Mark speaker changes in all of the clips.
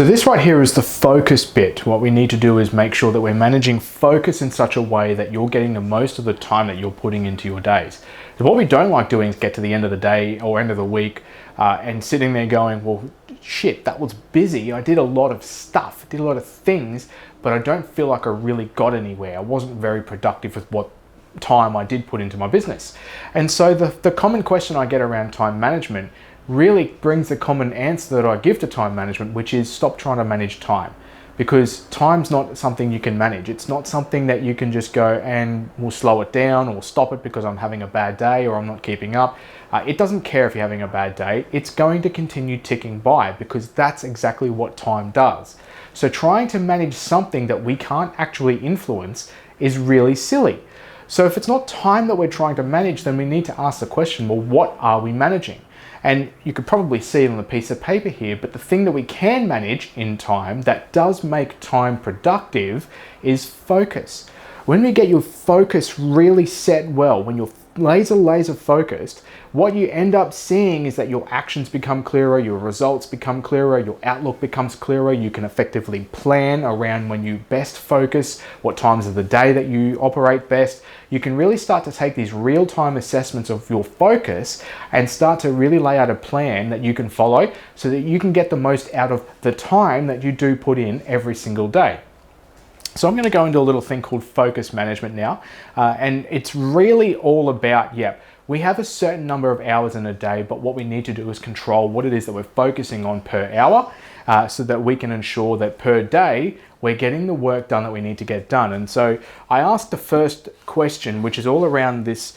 Speaker 1: So this right here is the focus bit. What we need to do is make sure that we're managing focus in such a way that you're getting the most of the time that you're putting into your days. So what we don't like doing is get to the end of the day or end of the week and sitting there going, well, shit, that was busy. I did a lot of stuff, did a lot of things, but I don't feel like I really got anywhere. I wasn't very productive with what time I did put into my business. And so the common question I get around time management really brings the common answer that I give to time management, which is stop trying to manage time, because time's not something you can manage. It's not something that you can just go and we'll slow it down or stop it because I'm having a bad day or I'm not keeping up. It doesn't care if you're having a bad day. It's going to continue ticking by because that's exactly what time does. So trying to manage something that we can't actually influence is really silly. So if it's not time that we're trying to manage, then we need to ask the question, well, what are we managing? And you could probably see it on a piece of paper here, but the thing that we can manage in time that does make time productive is focus. When we get your focus really set well, when you're laser focused, what you end up seeing is that your actions become clearer, your results become clearer, your outlook becomes clearer. You can effectively plan around when you best focus, what times of the day that you operate best. You can really start to take these real-time assessments of your focus and start to really lay out a plan that you can follow so that you can get the most out of the time that you do put in every single day. So I'm going to go into a little thing called focus management now, and it's really all about, we have a certain number of hours in a day, but what we need to do is control what it is that we're focusing on per hour so that we can ensure that per day we're getting the work done that we need to get done. And so I asked the first question, which is all around this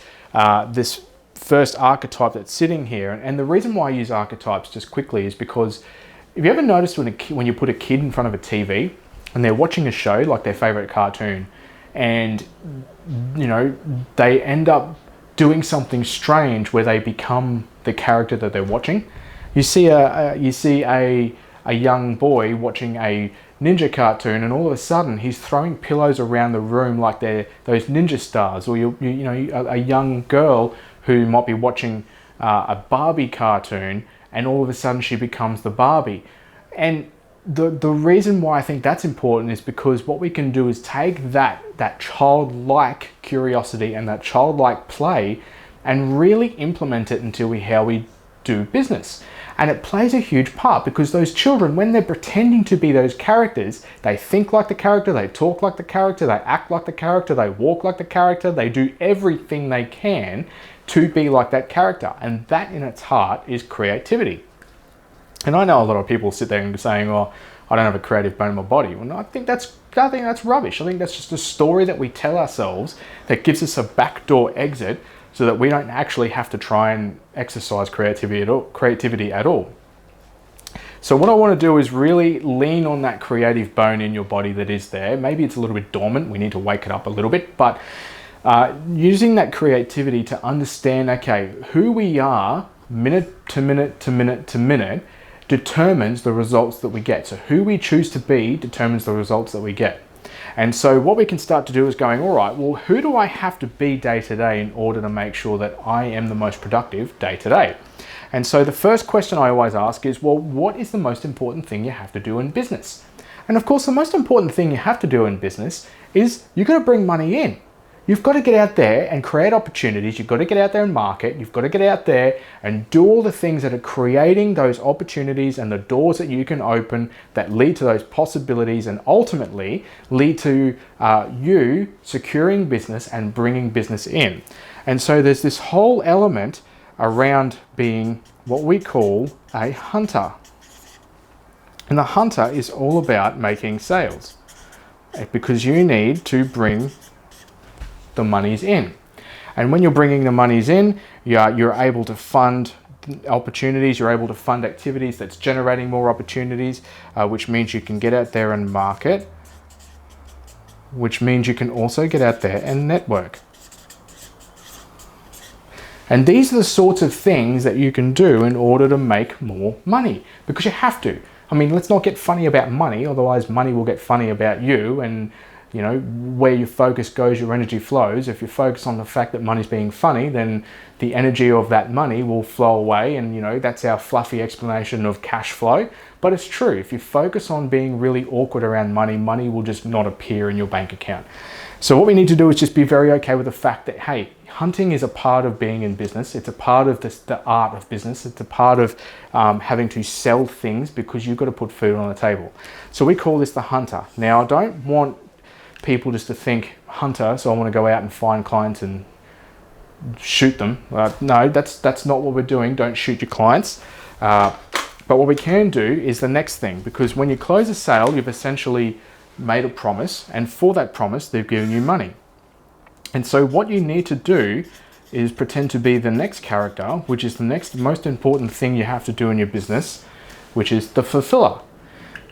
Speaker 1: first archetype that's sitting here. And the reason why I use archetypes just quickly is because have you ever noticed when you put a kid in front of a TV and they're watching a show, like their favorite cartoon, and they end up doing something strange where they become the character that they're watching? You see a young boy watching a ninja cartoon, and all of a sudden he's throwing pillows around the room like they're those ninja stars, or a young girl who might be watching a Barbie cartoon, and all of a sudden she becomes the Barbie. And the reason why I think that's important is because what we can do is take that childlike curiosity and that childlike play and really implement it into how we do business. And it plays a huge part because those children, when they're pretending to be those characters, they think like the character, they talk like the character, they act like the character, they walk like the character, they do everything they can to be like that character. And that in its heart is creativity. And I know a lot of people sit there and saying, oh, I don't have a creative bone in my body. Well, I think that's rubbish. I think that's just a story that we tell ourselves that gives us a backdoor exit so that we don't actually have to try and exercise creativity at all. So what I want to do is really lean on that creative bone in your body that is there. Maybe it's a little bit dormant. We need to wake it up a little bit, but using that creativity to understand, okay, who we are minute to minute to minute to minute determines the results that we get. So who we choose to be determines the results that we get. And so what we can start to do is going, all right, well, who do I have to be day to day in order to make sure that I am the most productive day to day? And so the first question I always ask is, well, what is the most important thing you have to do in business? And of course, the most important thing you have to do in business is you've got to bring money in. You've got to get out there and create opportunities. You've got to get out there and market. You've got to get out there and do all the things that are creating those opportunities and the doors that you can open that lead to those possibilities and ultimately lead to you securing business and bringing business in. And so there's this whole element around being what we call a hunter. And the hunter is all about making sales because you need to bring the monies in. And when you're bringing the monies in, you're able to fund opportunities, you're able to fund activities that's generating more opportunities, which means you can get out there and market, which means you can also get out there and network. And these are the sorts of things that you can do in order to make more money, because you have to. I mean, let's not get funny about money, otherwise money will get funny about you, and You know, where your focus goes, your energy flows. If you focus on the fact that money's being funny, then the energy of that money will flow away. And, you know, that's our fluffy explanation of cash flow. But it's true. If you focus on being really awkward around money, money will just not appear in your bank account. So what we need to do is just be very okay with the fact that, hey, hunting is a part of being in business. It's a part of the art of business. It's a part of having to sell things because you've got to put food on the table. So we call this the hunter. Now, I don't want people just to think hunter, so I want to go out and find clients and shoot them. No, that's not what we're doing. Don't shoot your clients. But what we can do is the next thing, because when you close a sale, you've essentially made a promise, and for that promise, they've given you money. And so what you need to do is pretend to be the next character, which is the next most important thing you have to do in your business, which is the fulfiller.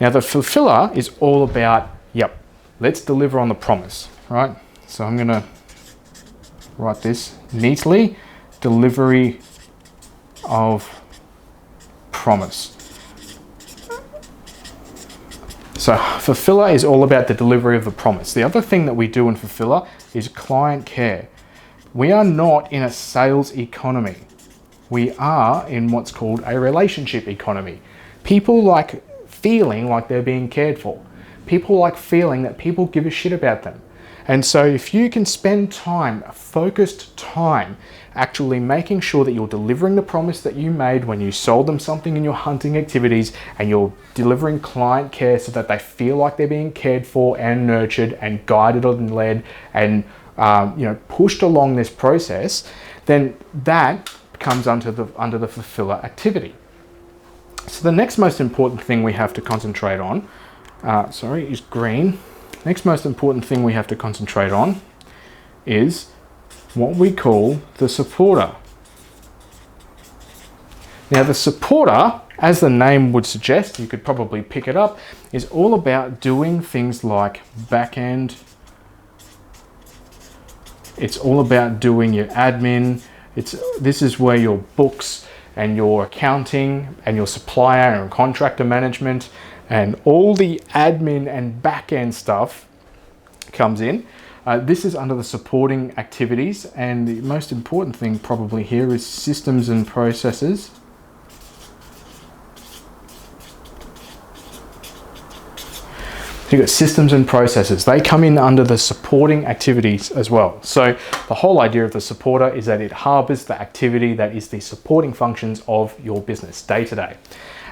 Speaker 1: Now, the fulfiller is all about, yep, let's deliver on the promise, right? So I'm gonna write this neatly, delivery of promise. So fulfiller is all about the delivery of the promise. The other thing that we do in fulfiller is client care. We are not in a sales economy. We are in what's called a relationship economy. People like feeling like they're being cared for. People like feeling that people give a shit about them. And so if you can spend time, focused time, actually making sure that you're delivering the promise that you made when you sold them something in your hunting activities, and you're delivering client care so that they feel like they're being cared for and nurtured and guided and led and pushed along this process, then that comes under the fulfiller activity. So the next most important thing we have to concentrate on, is green. Next most important thing we have to concentrate on is what we call the supporter. Now, the supporter, as the name would suggest, you could probably pick it up, is all about doing things like back end. It's all about doing your admin. This is where your books and your accounting and your supplier and contractor management and all the admin and back end stuff comes in. This is under the supporting activities, and the most important thing probably here is systems and processes. You've got systems and processes. They come in under the supporting activities as well. So the whole idea of the supporter is that it harbors the activity that is the supporting functions of your business day to day.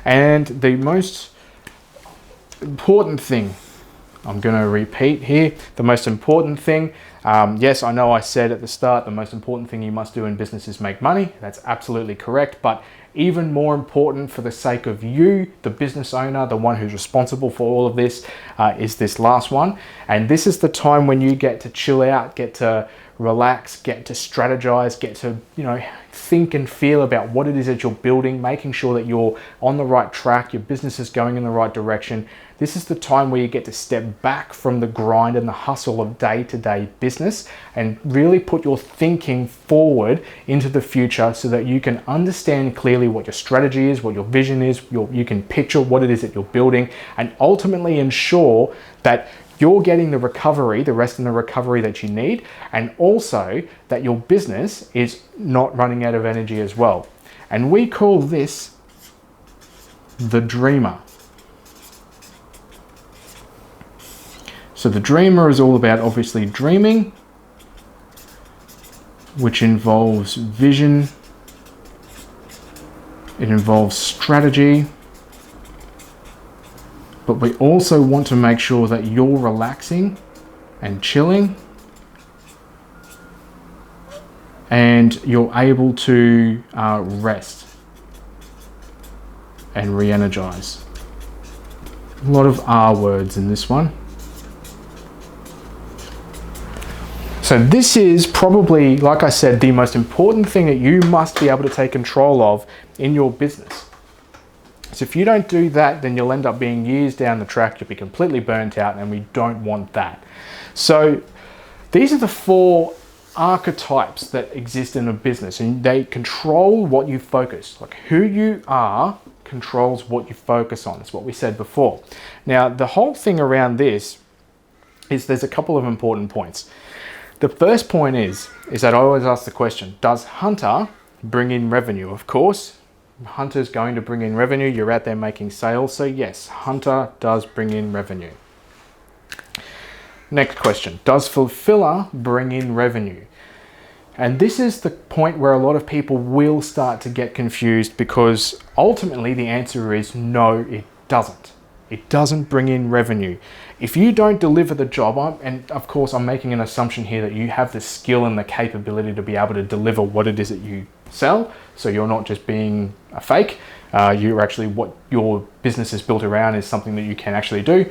Speaker 1: And the most important thing, I'm going to repeat here, the most important thing, yes, I know I said at the start, the most important thing you must do in business is make money. That's absolutely correct. But even more important for the sake of you, the business owner, the one who's responsible for all of this, is this last one. And this is the time when you get to chill out, get to relax, get to strategize, get to, think and feel about what it is that you're building, making sure that you're on the right track, your business is going in the right direction. This is the time where you get to step back from the grind and the hustle of day-to-day business and really put your thinking forward into the future so that you can understand clearly what your strategy is, what your vision is, you can picture what it is that you're building, and ultimately ensure that you're getting the recovery, the rest in the recovery that you need, and also that your business is not running out of energy as well. And we call this the dreamer. So the dreamer is all about obviously dreaming, which involves vision, it involves strategy, but we also want to make sure that you're relaxing and chilling and you're able to rest and re-energize. A lot of R words in this one. So this is probably, like I said, the most important thing that you must be able to take control of in your business. So if you don't do that, then you'll end up being years down the track, you'll be completely burnt out, and we don't want that. So these are the 4 archetypes that exist in a business, and they control what you focus. Like who you are controls what you focus on. That's what we said before. Now, the whole thing around this is there's a couple of important points. The first point is that I always ask the question, does Hunter bring in revenue? Of course, Hunter's going to bring in revenue. You're out there making sales. So yes, Hunter does bring in revenue. Next question, does Fulfiller bring in revenue? And this is the point where a lot of people will start to get confused, because ultimately the answer is no, it doesn't. It doesn't bring in revenue. If you don't deliver the job, and of course I'm making an assumption here that you have the skill and the capability to be able to deliver what it is that you sell, so you're not just being a fake. You're actually, what your business is built around is something that you can actually do.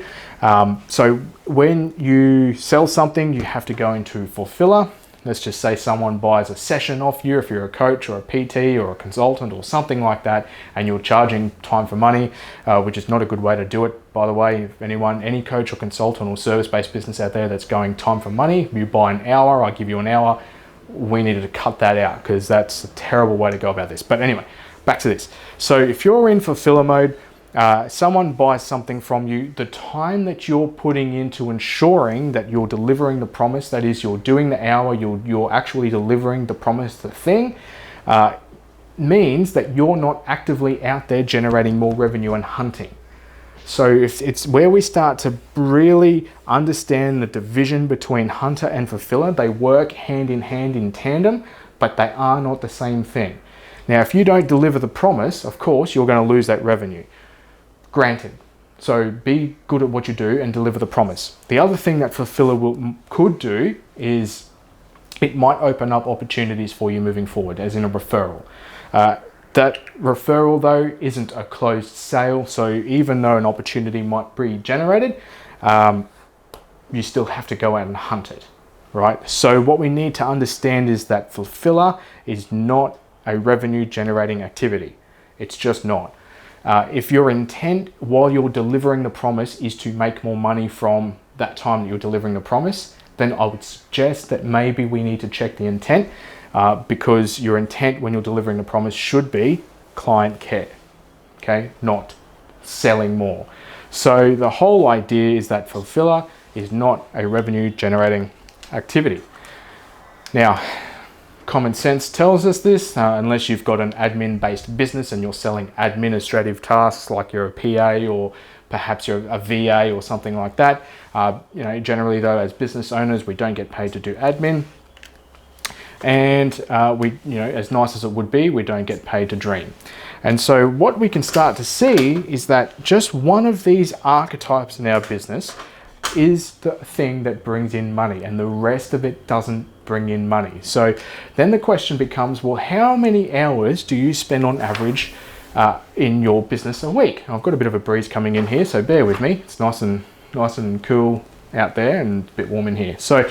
Speaker 1: So when you sell something, you have to go into Fulfiller. Let's just say someone buys a session off you, if you're a coach or a PT or a consultant or something like that, and you're charging time for money, which is not a good way to do it, by the way. If any coach or consultant or service-based business out there that's going time for money, you buy an hour, I give you an hour, we needed to cut that out, because that's a terrible way to go about this. But anyway, back to this. So if you're in fulfiller mode, someone buys something from you, the time that you're putting into ensuring that you're delivering the promise, that is, you're doing the hour, you're actually delivering the promise, the thing, means that you're not actively out there generating more revenue and hunting. So it's where we start to really understand the division between hunter and fulfiller. They work hand in hand in tandem, but they are not the same thing. Now, if you don't deliver the promise, of course, you're going to lose that revenue. Granted. So be good at what you do and deliver the promise. The other thing that fulfiller could do is it might open up opportunities for you moving forward, as in a referral. That referral, though, isn't a closed sale. So even though an opportunity might be generated, you still have to go out and hunt it, right? So what we need to understand is that fulfiller is not a revenue generating activity. It's just not. If your intent while you're delivering the promise is to make more money from that time that you're delivering the promise, then I would suggest that maybe we need to check the intent, because your intent when you're delivering the promise should be client care, okay, not selling more. So the whole idea is that fulfiller is not a revenue generating activity. Now, common sense tells us this, unless you've got an admin-based business and you're selling administrative tasks, like you're a PA or perhaps you're a VA or something like that. Generally though, as business owners, we don't get paid to do admin, and as nice as it would be, we don't get paid to dream. And so what we can start to see is that just one of these archetypes in our business is the thing that brings in money, and the rest of it doesn't bring in money. So then the question becomes, well, how many hours do you spend on average in your business a week? I've got a bit of a breeze coming in here, so bear with me. It's nice and cool out there and a bit warm in here. So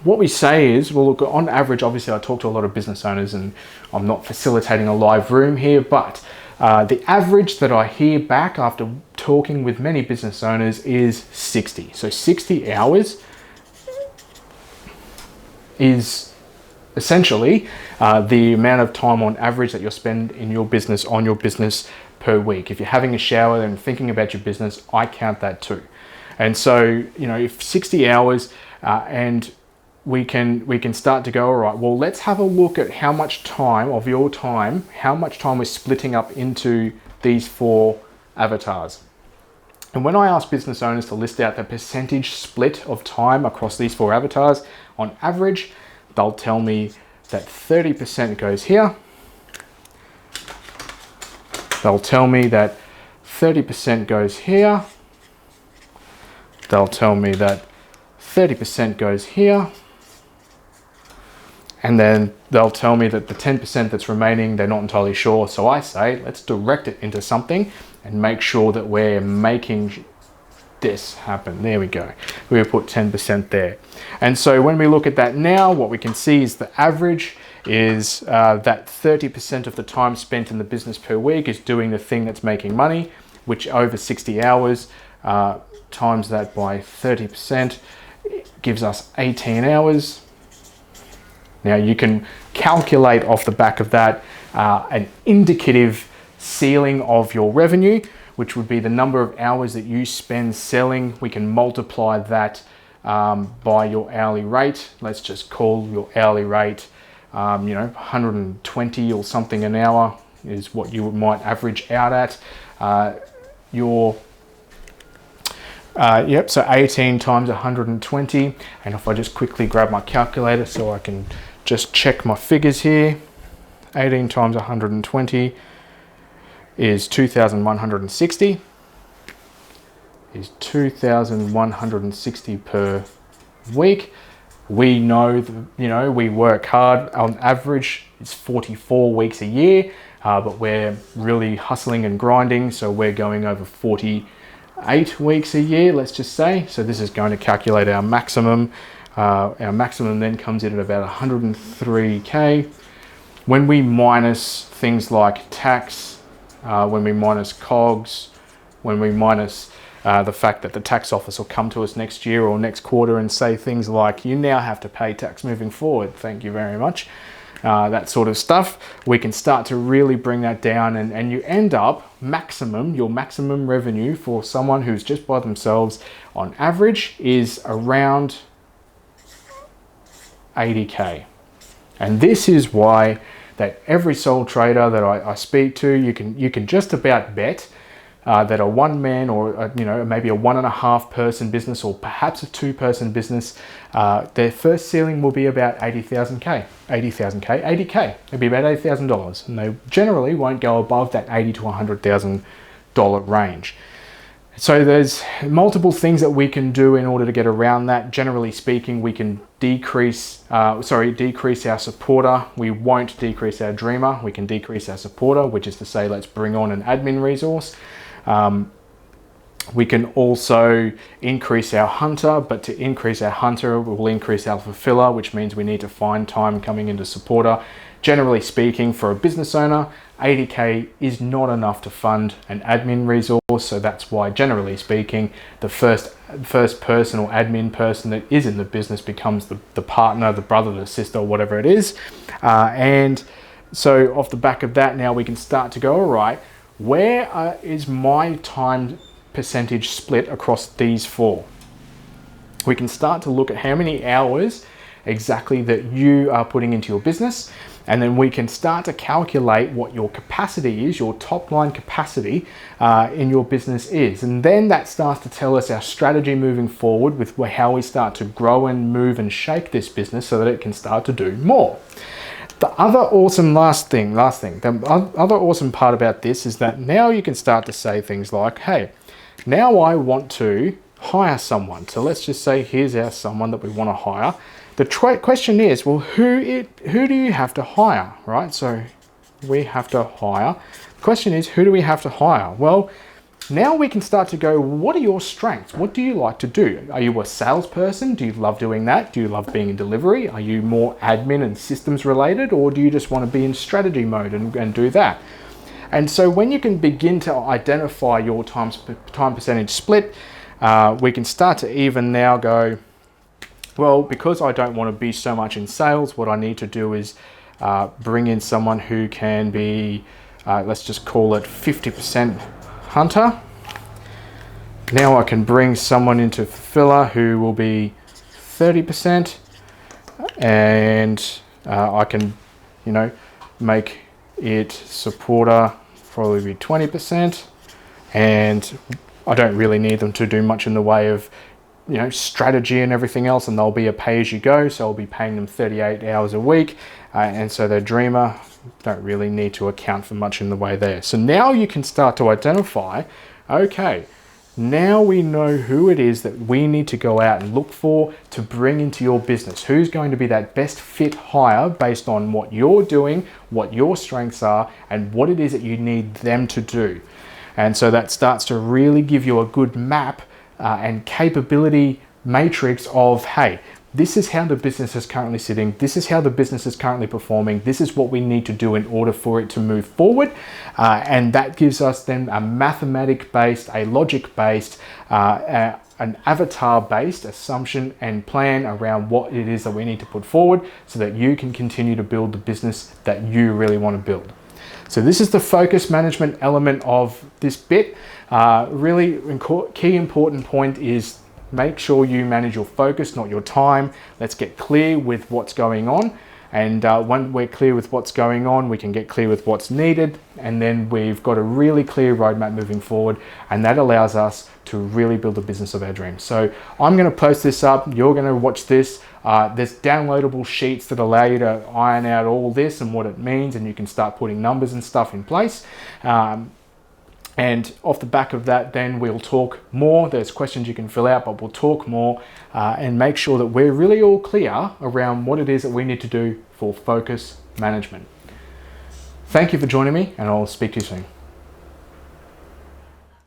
Speaker 1: what we say is, well, look, on average, obviously I talk to a lot of business owners, and I'm not facilitating a live room here, but the average that I hear back after talking with many business owners is 60. So 60 hours is essentially the amount of time on average that you'll spend in your business, on your business per week. If you're having a shower and thinking about your business, I count that too. And so, if 60 hours and we can start to go, all right, well, let's have a look at how much time of your time, how much time we're splitting up into these 4 avatars. And when I ask business owners to list out the percentage split of time across these 4 avatars, on average, they'll tell me that 30% goes here. They'll tell me that 30% goes here. They'll tell me that 30% goes here. And then they'll tell me that the 10% that's remaining, they're not entirely sure. So I say, let's direct it into something and make sure that we're making this happen. There we go. We put 10% there. And so when we look at that now, what we can see is the average is that 30% of the time spent in the business per week is doing the thing that's making money, which over 60 hours times that by 30% gives us 18 hours. Now you can calculate off the back of that an indicative ceiling of your revenue, which would be the number of hours that you spend selling. We can multiply that by your hourly rate. Let's just call your hourly rate, 120 or something an hour is what you might average out at. So 18 times 120. And if I just quickly grab my calculator so I can just check my figures here. 18 times 120 is 2,160. Is 2,160 per week. We know, we work hard. On average, it's 44 weeks a year, but we're really hustling and grinding. So we're going over 48 weeks a year, let's just say. So this is going to calculate our maximum. Our maximum then comes in at about 103K. When we minus things like tax, when we minus COGS, when we minus the fact that the tax office will come to us next year or next quarter and say things like, you now have to pay tax moving forward, thank you very much, that sort of stuff, we can start to really bring that down, and you end up your maximum revenue for someone who's just by themselves on average is around 80K. And this is why that every sole trader that I speak to, you can just about bet that a one man or maybe a 1.5 person business or perhaps a 2-person business, their first ceiling will be about 80K. It'll be about $80,000, and they generally won't go above that $80,000 to $100,000 range. So there's multiple things that we can do in order to get around that. Generally speaking, we can decrease our supporter. We won't decrease our dreamer. We can decrease our supporter, which is to say, let's bring on an admin resource. We can also increase our hunter, but to increase our hunter, we'll increase our fulfiller, which means we need to find time coming into supporter. Generally speaking, for a business owner, 80K is not enough to fund an admin resource. So that's why, generally speaking, the first person or admin person that is in the business becomes the partner, the brother, the sister, whatever it is. And so off the back of that, now we can start to go, all right, where is my time percentage split across these four? We can start to look at how many hours exactly that you are putting into your business, and then we can start to calculate what your capacity is, your top line capacity in your business is. And then that starts to tell us our strategy moving forward with how we start to grow and move and shake this business so that it can start to do more. The other awesome the other awesome part about this is that now you can start to say things like, hey, now I want to hire someone. So let's just say here's our someone that we want to hire. The question is, well, who do you have to hire, right? So we have to hire. The question is, who do we have to hire? Well, now we can start to go, what are your strengths? What do you like to do? Are you a salesperson? Do you love doing that? Do you love being in delivery? Are you more admin and systems related? Or do you just want to be in strategy mode and do that? And so when you can begin to identify your time percentage split, we can start to even now go, well, because I don't want to be so much in sales, what I need to do is bring in someone who can be, let's just call it 50% hunter. Now I can bring someone into fulfiller who will be 30%, and I can, make it supporter probably be 20%, and I don't really need them to do much in the way of strategy and everything else, and they'll be a pay-as-you-go, so I'll be paying them 38 hours a week, and so their dreamer don't really need to account for much in the way there. So now you can start to identify, okay, now we know who it is that we need to go out and look for to bring into your business. Who's going to be that best fit hire based on what you're doing, what your strengths are, and what it is that you need them to do. And so that starts to really give you a good map and capability matrix of, hey, this is how the business is currently sitting, this is how the business is currently performing, this is what we need to do in order for it to move forward. And that gives us then a mathematic-based, a logic-based, an avatar-based assumption and plan around what it is that we need to put forward so that you can continue to build the business that you really want to build. So this is the focus management element of this bit. Really key important point is make sure you manage your focus, not your time. Let's get clear with what's going on. And when we're clear with what's going on, we can get clear with what's needed. And then we've got a really clear roadmap moving forward. And that allows us to really build the business of our dreams. So I'm going to post this up. You're going to watch this. There's downloadable sheets that allow you to iron out all this and what it means. And you can start putting numbers and stuff in place. And off the back of that, then we'll talk more. There's questions you can fill out, but we'll talk more and make sure that we're really all clear around what it is that we need to do for focus management. Thank you for joining me, and I'll speak to you soon.